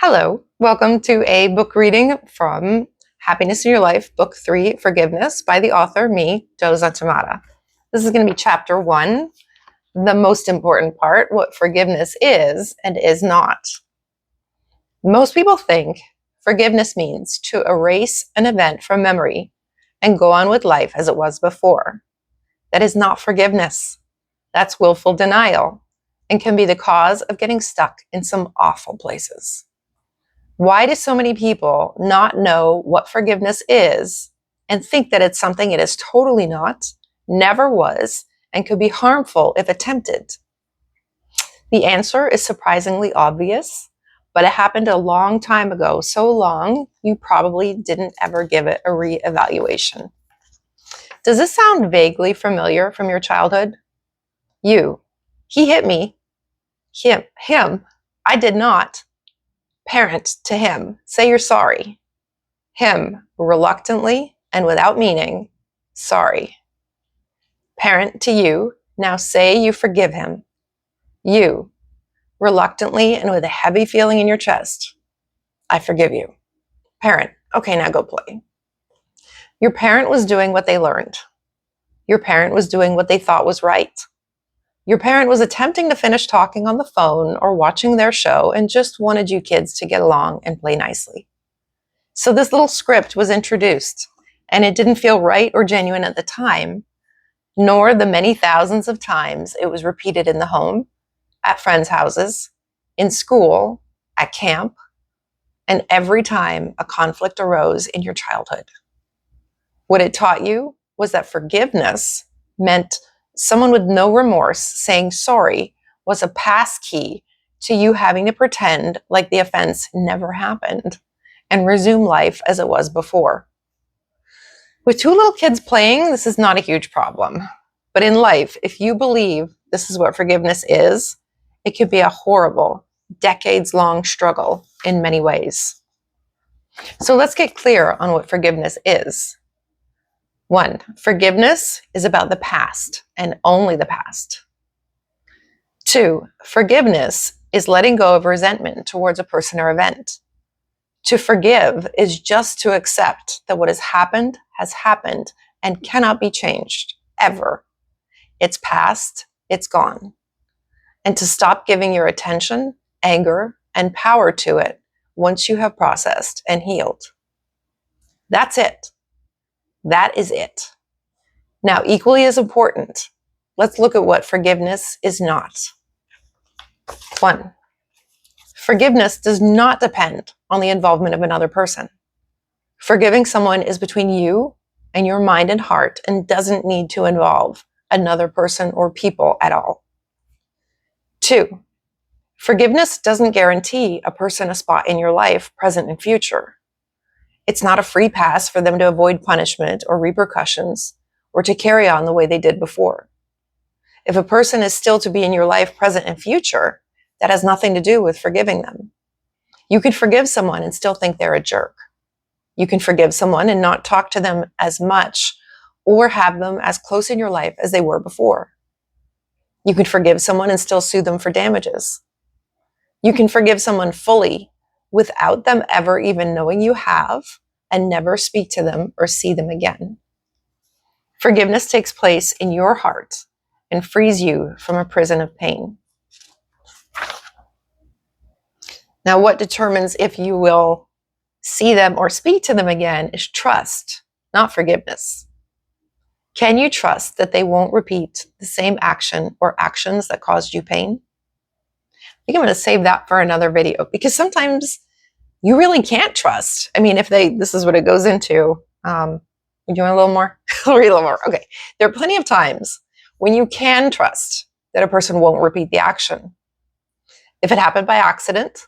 Hello, welcome to a book reading from Happiness in Your Life, Book 3, Forgiveness, by the author, me, Zantamata. This is going to be chapter 1, the most important part, what forgiveness is and is not. Most people think forgiveness means to erase an event from memory and go on with life as it was before. That is not forgiveness. That's willful denial and can be the cause of getting stuck in some awful places. Why do so many people not know what forgiveness is and think that it's something it is totally not, never was, and could be harmful if attempted? The answer is surprisingly obvious, but it happened a long time ago, so long you probably didn't ever give it a reevaluation. Does this sound vaguely familiar from your childhood? You. He hit me. Him. I did not. Parent to him, say you're sorry. Him, reluctantly and without meaning, sorry. Parent to you, now say you forgive him. You, reluctantly and with a heavy feeling in your chest, I forgive you. Parent, okay, now go play. Your parent was doing what they learned. Your parent was doing what they thought was right. Your parent was attempting to finish talking on the phone or watching their show and just wanted you kids to get along and play nicely. So this little script was introduced, and it didn't feel right or genuine at the time, nor the many thousands of times it was repeated in the home, at friends' houses, in school, at camp, and every time a conflict arose in your childhood. What it taught you was that forgiveness meant someone with no remorse saying sorry was a pass key to you having to pretend like the offense never happened and resume life as it was before. With two little kids playing, this is not a huge problem. But in life, if you believe this is what forgiveness is, it could be a horrible, decades-long struggle in many ways. So let's get clear on what forgiveness is. 1, forgiveness is about the past and only the past. 2, forgiveness is letting go of resentment towards a person or event. To forgive is just to accept that what has happened and cannot be changed, ever. It's past, it's gone. And to stop giving your attention, anger, and power to it once you have processed and healed. That's it. That is it. Now, equally as important, let's look at what forgiveness is not. 1, forgiveness does not depend on the involvement of another person. Forgiving someone is between you and your mind and heart and doesn't need to involve another person or people at all. 2, forgiveness doesn't guarantee a person a spot in your life, present and future. It's not a free pass for them to avoid punishment or repercussions or to carry on the way they did before. If a person is still to be in your life, present and future, that has nothing to do with forgiving them. You can forgive someone and still think they're a jerk. You can forgive someone and not talk to them as much or have them as close in your life as they were before. You can forgive someone and still sue them for damages. You can forgive someone fully without them ever even knowing you have and never speak to them or see them again. Forgiveness takes place in your heart and frees you from a prison of pain. Now, what determines if you will see them or speak to them again is trust, not forgiveness. Can you trust that they won't repeat the same action or actions that caused you pain? I think I'm going to save that for another video because sometimes you really can't trust. I mean, this is what it goes into. You doing a little more? I'll read a little more. Okay. There are plenty of times when you can trust that a person won't repeat the action. If it happened by accident,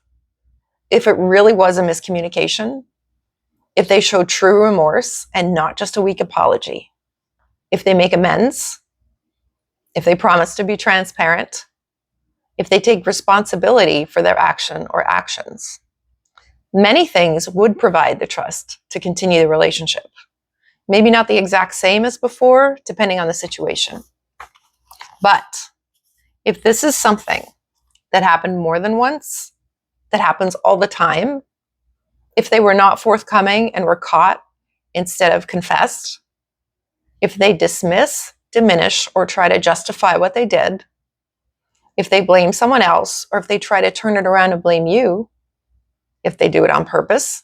if it really was a miscommunication, if they show true remorse and not just a weak apology, if they make amends, if they promise to be transparent, if they take responsibility for their action or actions. Many things would provide the trust to continue the relationship. Maybe not the exact same as before, depending on the situation. But if this is something that happened more than once, that happens all the time, if they were not forthcoming and were caught instead of confessed, if they dismiss, diminish, or try to justify what they did, if they blame someone else, or if they try to turn it around and blame you, if they do it on purpose,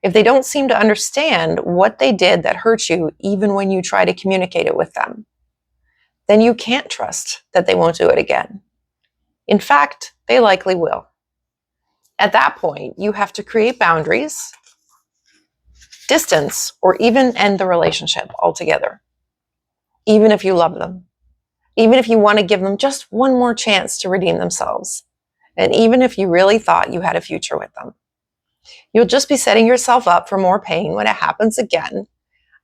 if they don't seem to understand what they did that hurt you, even when you try to communicate it with them, then you can't trust that they won't do it again. In fact, they likely will. At that point, you have to create boundaries, distance, or even end the relationship altogether, even if you love them, even if you want to give them just one more chance to redeem themselves, and even if you really thought you had a future with them. You'll just be setting yourself up for more pain when it happens again,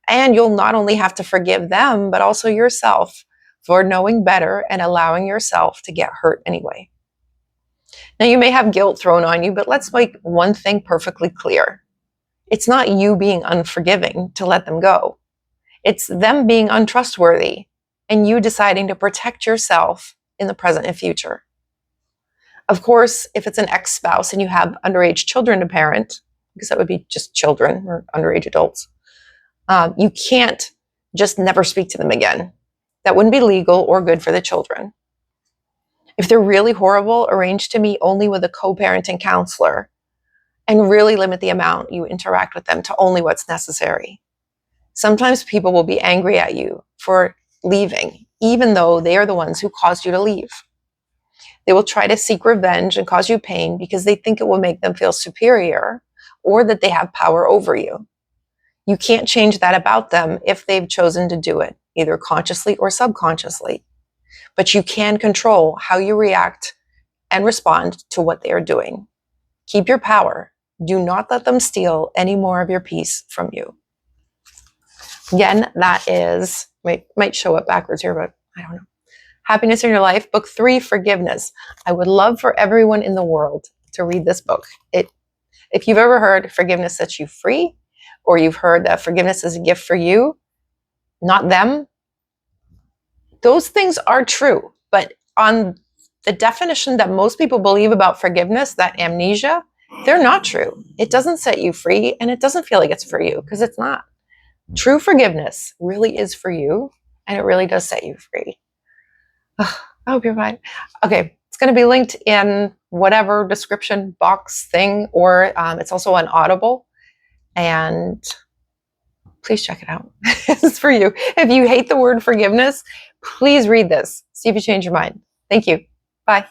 and you'll not only have to forgive them, but also yourself for knowing better and allowing yourself to get hurt anyway. Now, you may have guilt thrown on you, but let's make one thing perfectly clear. It's not you being unforgiving to let them go. It's them being untrustworthy and you deciding to protect yourself in the present and future. Of course, if it's an ex-spouse and you have underage children to parent, because that would be just children or underage adults, you can't just never speak to them again. That wouldn't be legal or good for the children. If they're really horrible, arrange to meet only with a co-parenting counselor and really limit the amount you interact with them to only what's necessary. Sometimes people will be angry at you for leaving, even though they are the ones who caused you to leave. They will try to seek revenge and cause you pain because they think it will make them feel superior or that they have power over you. You can't change that about them if they've chosen to do it, either consciously or subconsciously. But you can control how you react and respond to what they are doing. Keep your power. Do not let them steal any more of your peace from you. Again, that is, might show up backwards here, but I don't know. Happiness in Your Life, Book 3, Forgiveness. I would love for everyone in the world to read this book. If you've ever heard forgiveness sets you free, or you've heard that forgiveness is a gift for you, not them, those things are true. But on the definition that most people believe about forgiveness, that amnesia, they're not true. It doesn't set you free, and it doesn't feel like it's for you, because it's not. True forgiveness really is for you, and it really does set you free. I hope you're fine. Okay, it's going to be linked in whatever description box thing, or it's also on Audible, and please check it out. It's for you. If you hate the word forgiveness, please read this. See if you change your mind. Thank you. Bye.